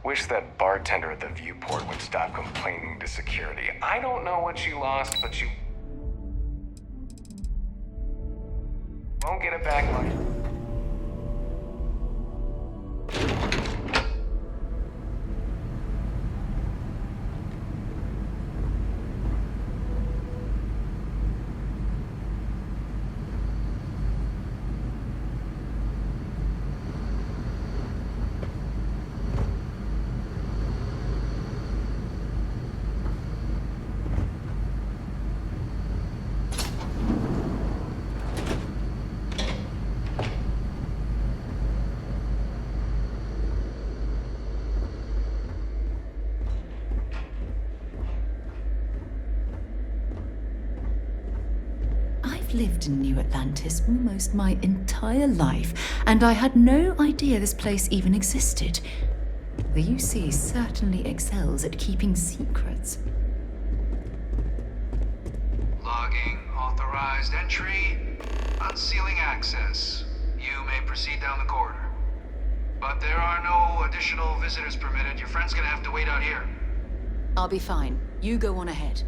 Wish that bartender at the viewport would stop complaining to security. I don't know what you lost, but you won't get it back much. I've lived in New Atlantis almost my entire life, and I had no idea this place even existed. The UC certainly excels at keeping secrets. Logging authorized entry. Unsealing access. You may proceed down the corridor. But there are no additional visitors permitted. Your friend's gonna have to wait out here. I'll be fine. You go on ahead.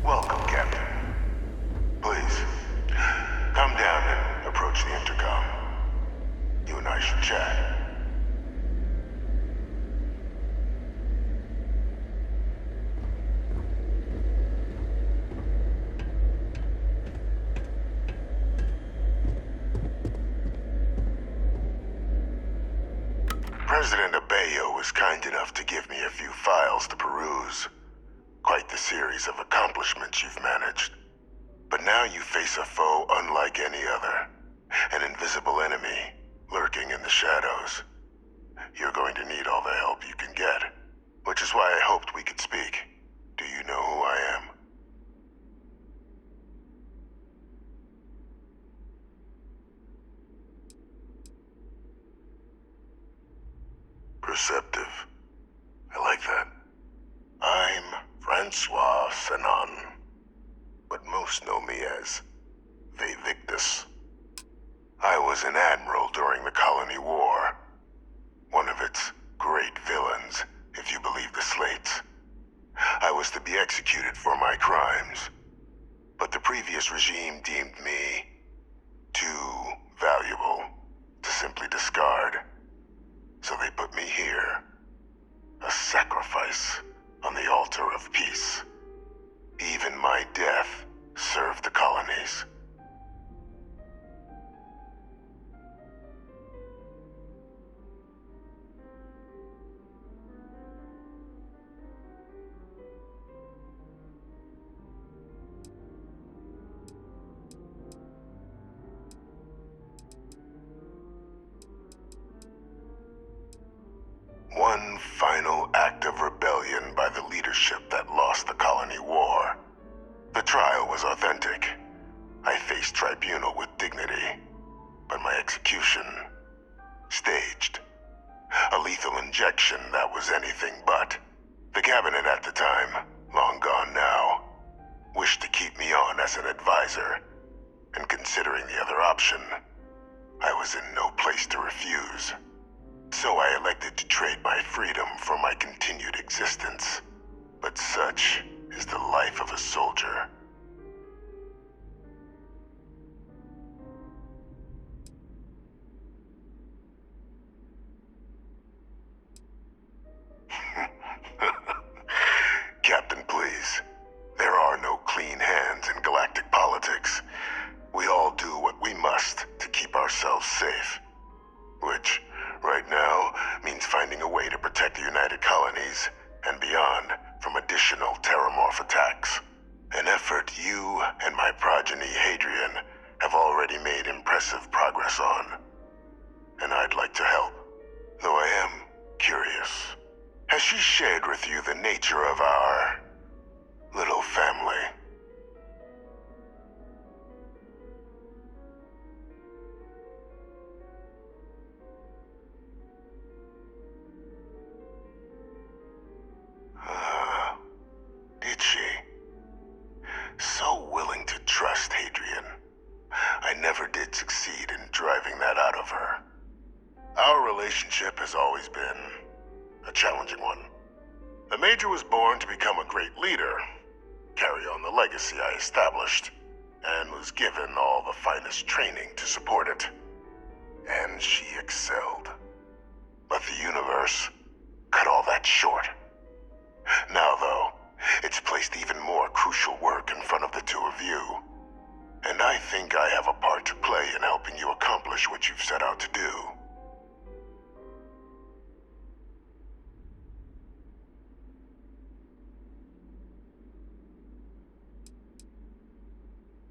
Welcome, Captain. Please, come down and approach the intercom. You and I should chat. President Abeyo was kind enough to give me a few files to peruse. Quite the series of accomplishments you've managed. But now you face a foe unlike any other. An invisible enemy, lurking in the shadows. You're going to need all the help you can get. Which is why I hoped we could speak. Do you know who I am? Perceptive. I like that. I'm Francois Sanon, but most know me as Vivictus. I was an admiral during the Colony War. One of its great villains, if you believe the slates. I was to be executed for my crimes, but the previous regime deemed me too valuable to simply discard. So they put me here, a sacrifice on the altar of peace. Even my death served the colonies. One final act of rebellion by the leadership that lost the Colony War. The trial was authentic. I faced tribunal with dignity, but my execution, staged. A lethal injection that was anything but. The cabinet at the time, long gone now, wished to keep me on as an advisor, and considering the other option, I was in no place to refuse. So I elected to trade my freedom for my continued existence. But such is the life of a soldier. Captain, please. There are no clean hands in galactic politics. We all do what we must to keep ourselves safe. Which, right now, means finding a way to protect the United Colonies and beyond from additional terramorph attacks. An effort you and my progeny Hadrian have already made impressive progress on. And I'd like to help, though I am curious. Has she shared with you the nature of our little family? Our relationship has always been a challenging one. The Major was born to become a great leader, carry on the legacy I established, and was given all the finest training to support it. And she excelled. But the universe cut all that short. Now, though, it's placed even more crucial work in front of the two of you. And I think I have a part to play in helping you accomplish what you've set out to do.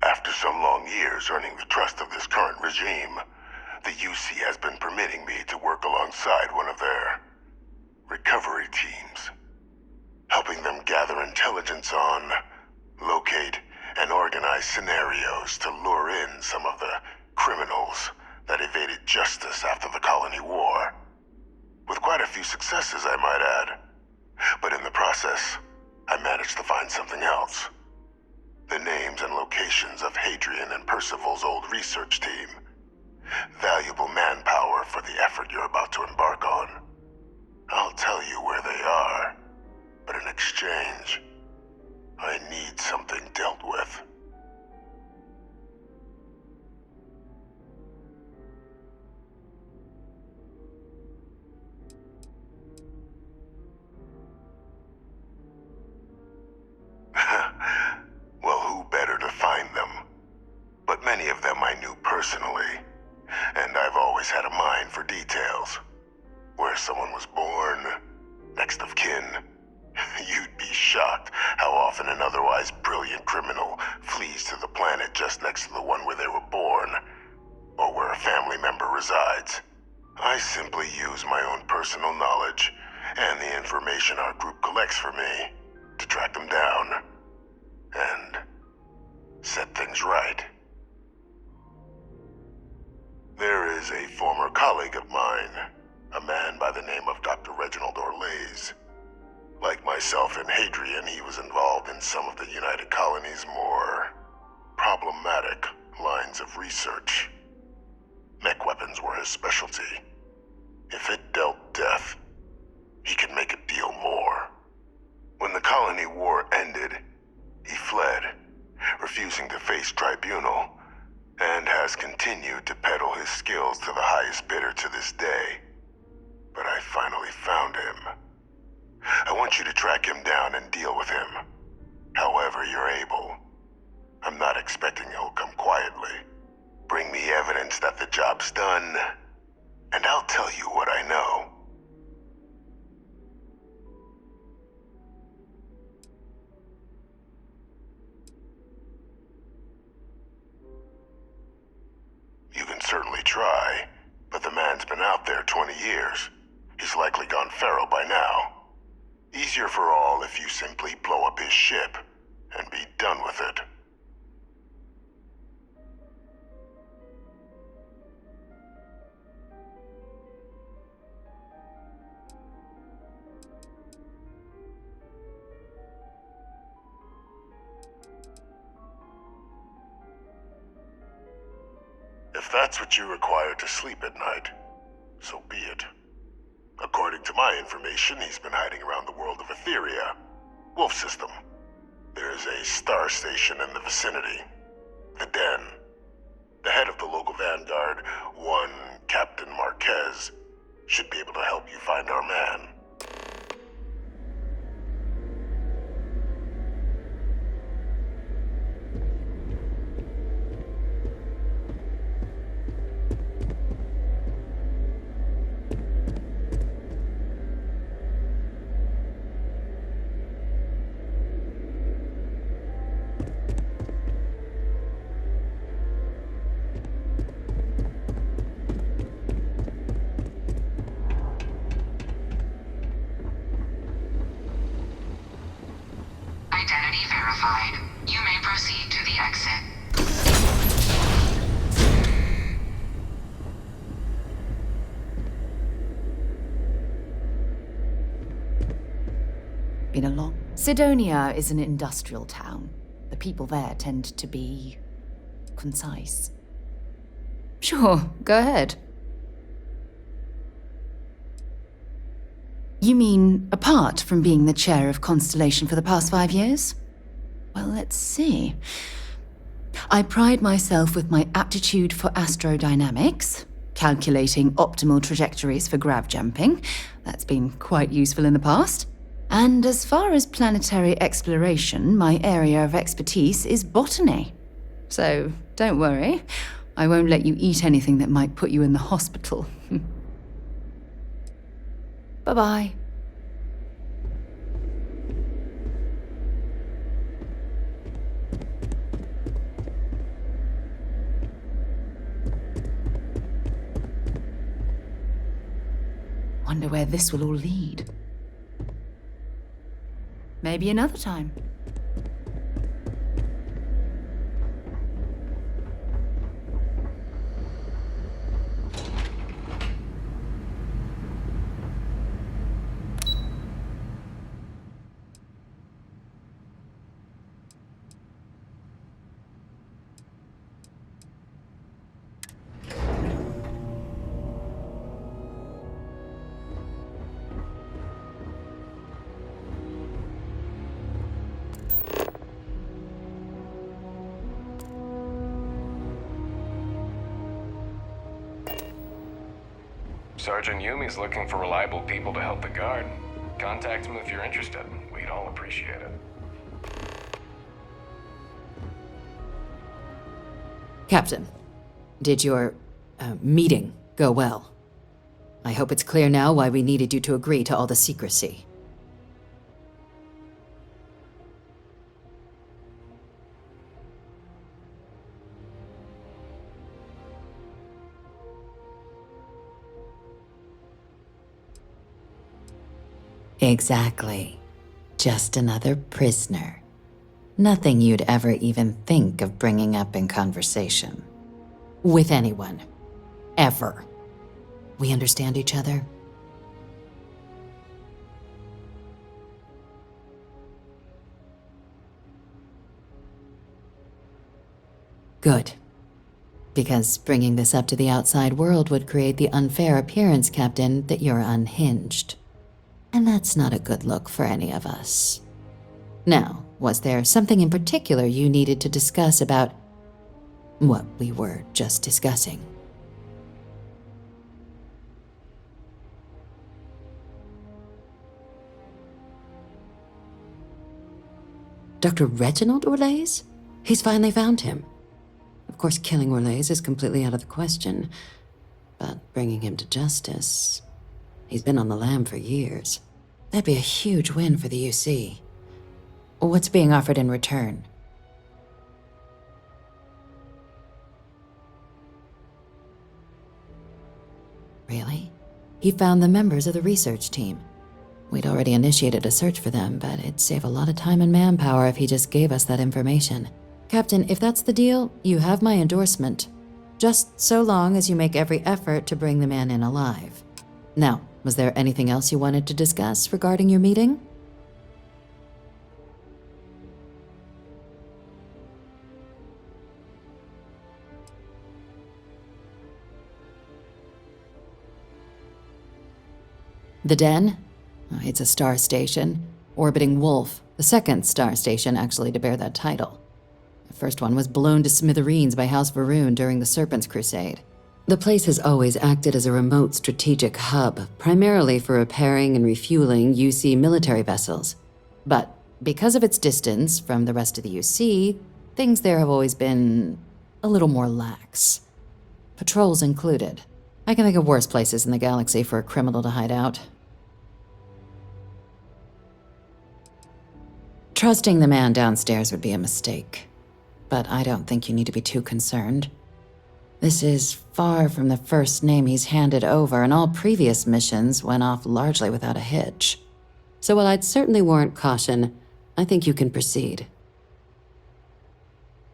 After some long years earning the trust of this current regime, the UC has been permitting me to work alongside one of their recovery teams, helping them gather intelligence on, locate, and organize scenarios to lure in some of the criminals that evaded justice after the Colony War. With quite a few successes, I might add. But in the process, I managed to find something else. The names and locations of Hadrian and Percival's old research team. Valuable manpower for the effort you're about to embark on. I'll tell you where they are, but in exchange, I need something dealt with. Well, who better to find them? But many of them I knew personally, and I've always had a mind for details. Where someone was born, next of kin. You'd be shocked how often an otherwise brilliant criminal flees to the planet just next to the one where they were born, or where a family member resides. I simply use my own personal knowledge and the information our group collects for me to track them down and set things right. There is a former colleague of mine, a man by the name of Dr. Reginald Orlaise. Like myself and Hadrian, he was involved in some of the United Colony's more problematic lines of research. Mech weapons were his specialty. If it dealt death, he could make a deal more. When the Colony War ended, he fled, refusing to face tribunal, and has continued to peddle his skills to the highest bidder to this day. But I finally found him. I want you to track him down and deal with him, however you're able. I'm not expecting he'll come quietly. Bring me evidence that the job's done, and I'll tell you what I know. You can certainly try, but the man's been out there 20 years. He's likely gone feral by now. Easier for all if you simply blow up his ship and be done with it. If that's what you require to sleep at night, so be it. According to my information, he's been hiding around the world of Etheria, Wolf System. There's a star station in the vicinity, the Den. The head of the local vanguard, one Captain Marquez, should be able to help you find our man. Identity verified. You may proceed to the exit. Been a long... Sidonia is an industrial town. The people there tend to be... concise. Sure, go ahead. You mean apart from being the chair of Constellation for the past 5 years? Well, let's see. I pride myself with my aptitude for astrodynamics, calculating optimal trajectories for grav jumping. That's been quite useful in the past. And as far as planetary exploration, my area of expertise is botany. So don't worry, I won't let you eat anything that might put you in the hospital. Bye-bye. Wonder where this will all lead. Maybe another time. Sergeant Yumi's looking for reliable people to help the guard. Contact him if you're interested. We'd all appreciate it. Captain, did your meeting go well? I hope it's clear now why we needed you to agree to all the secrecy. Exactly. Just another prisoner. Nothing you'd ever even think of bringing up in conversation. With anyone. Ever. We understand each other? Good. Because bringing this up to the outside world would create the unfair appearance, Captain, that you're unhinged. And that's not a good look for any of us. Now, was there something in particular you needed to discuss about what we were just discussing? Dr. Reginald Orlaise? He's finally found him. Of course, killing Orlaise is completely out of the question, but bringing him to justice... He's been on the lam for years. That'd be a huge win for the UC. What's being offered in return? Really? He found the members of the research team. We'd already initiated a search for them, but it'd save a lot of time and manpower if he just gave us that information. Captain, if that's the deal, you have my endorsement. Just so long as you make every effort to bring the man in alive. Now, was there anything else you wanted to discuss regarding your meeting? The Den? Oh, it's a star station. Orbiting Wolf, the second star station actually to bear that title. The first one was blown to smithereens by House Varun during the Serpent's Crusade. The place has always acted as a remote strategic hub, primarily for repairing and refueling UC military vessels. But because of its distance from the rest of the UC, things there have always been a little more lax. Patrols included. I can think of worse places in the galaxy for a criminal to hide out. Trusting the man downstairs would be a mistake, but I don't think you need to be too concerned. This is far from the first name he's handed over, and all previous missions went off largely without a hitch. So while I'd certainly warrant caution, I think you can proceed.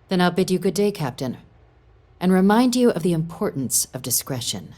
Then I'll bid you good day, Captain, and remind you of the importance of discretion.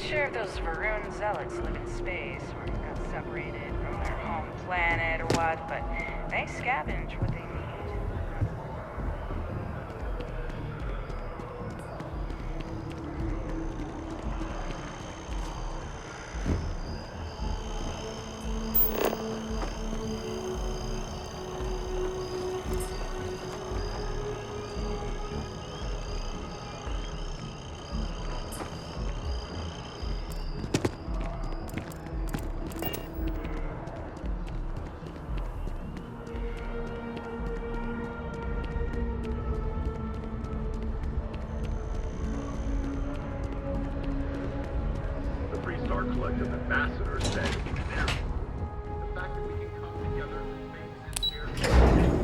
sure if those Varun zealots live in space or got separated from their home planet or what, but they scavenge what they need. The Freestar Collective ambassadors say now. The fact that we can come together in space and share.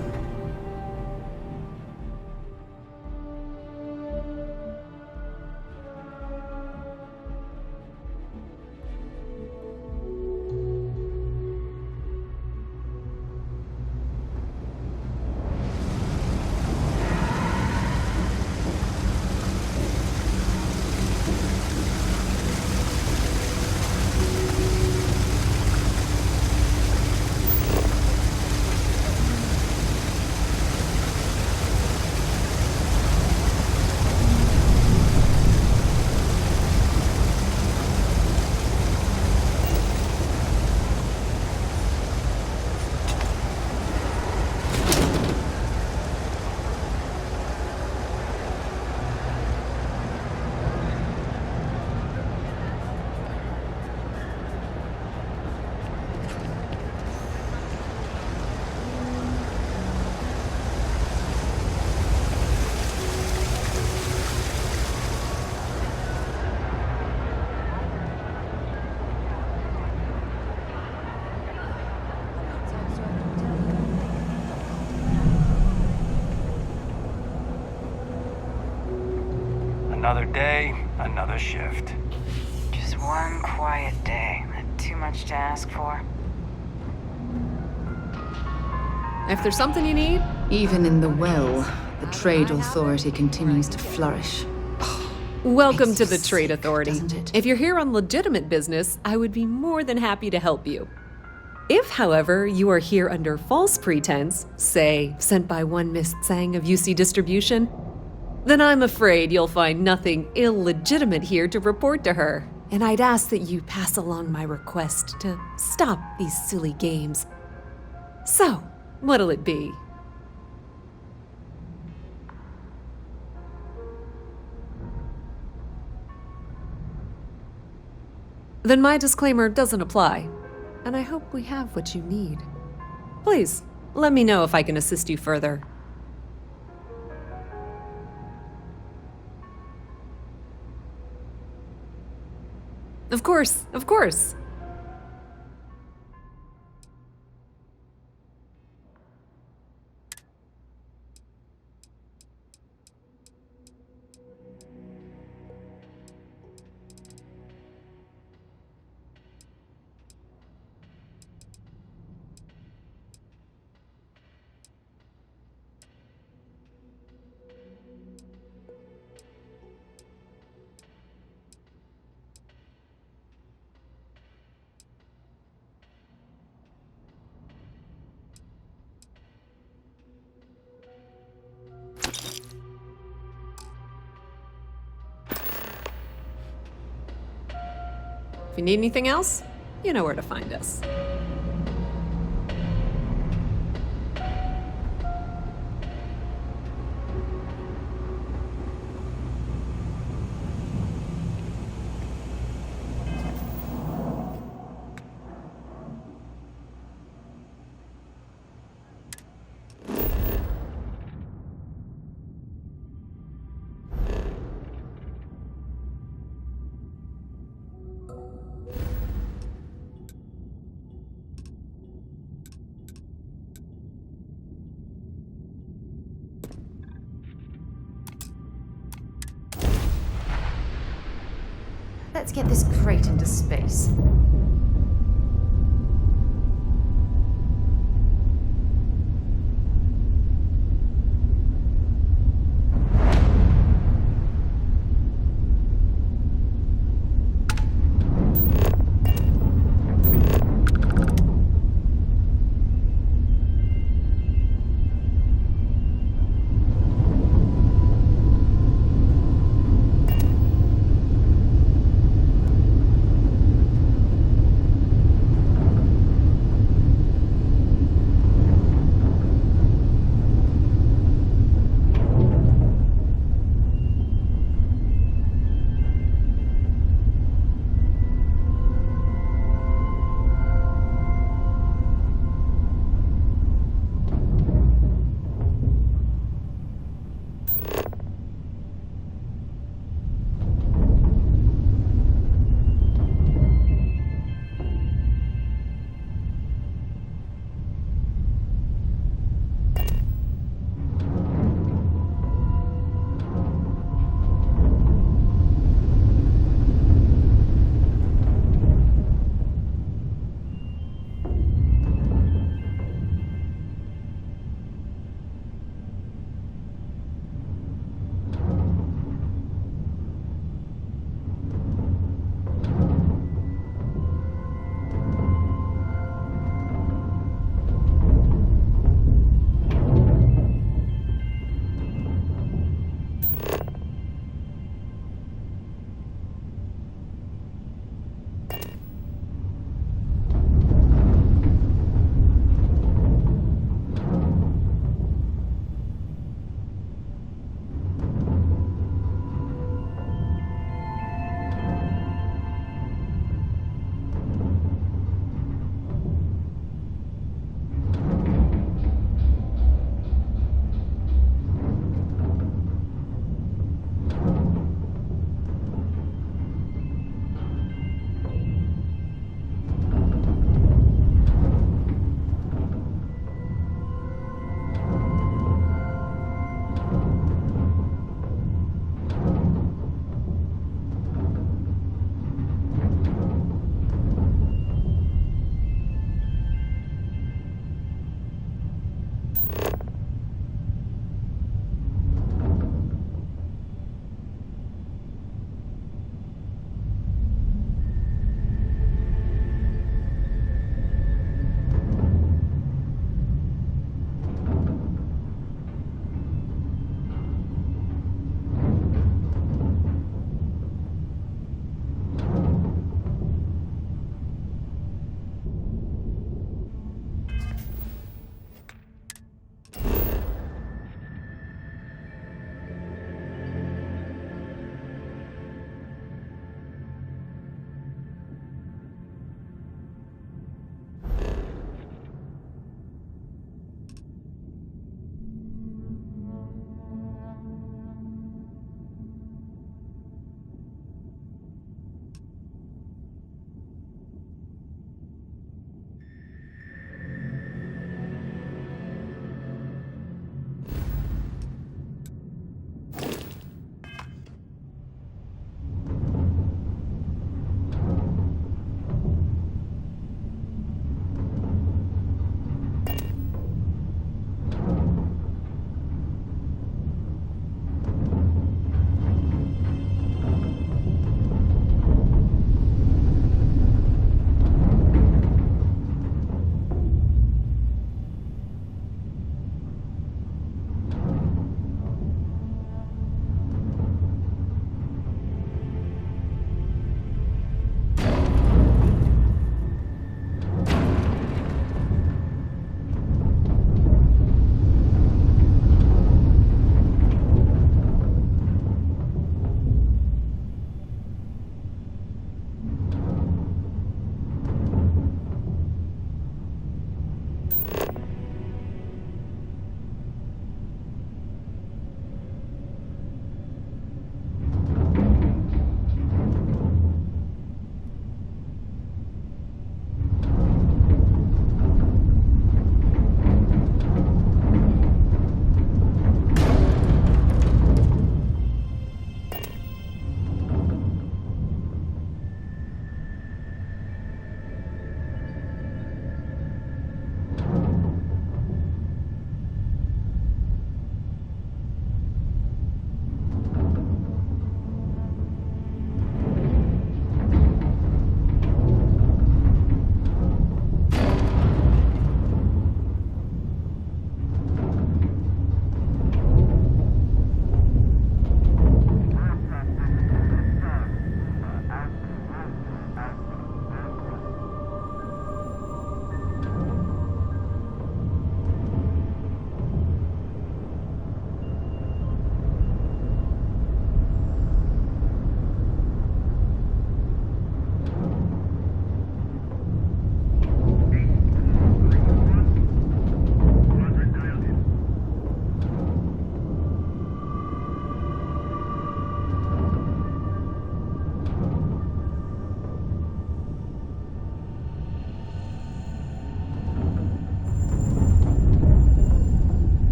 Another day, another shift. Just one quiet day. Not too much to ask for. If there's something you need, Even in the well, the trade authority continues to flourish. welcome Makes to you the Trade sick, Authority. doesn't it? If you're here on legitimate business, I would be more than happy to help you. If, however, you are here under false pretense, say, sent by one Miss Tsang of UC Distribution, then I'm afraid you'll find nothing illegitimate here to report to her. And I'd ask that you pass along my request to stop these silly games. So, what'll it be? Then my disclaimer doesn't apply, and I hope we have what you need. Please, let me know if I can assist you further. Of course, of course. If you need anything else, you know where to find us. Let's get this crate into space.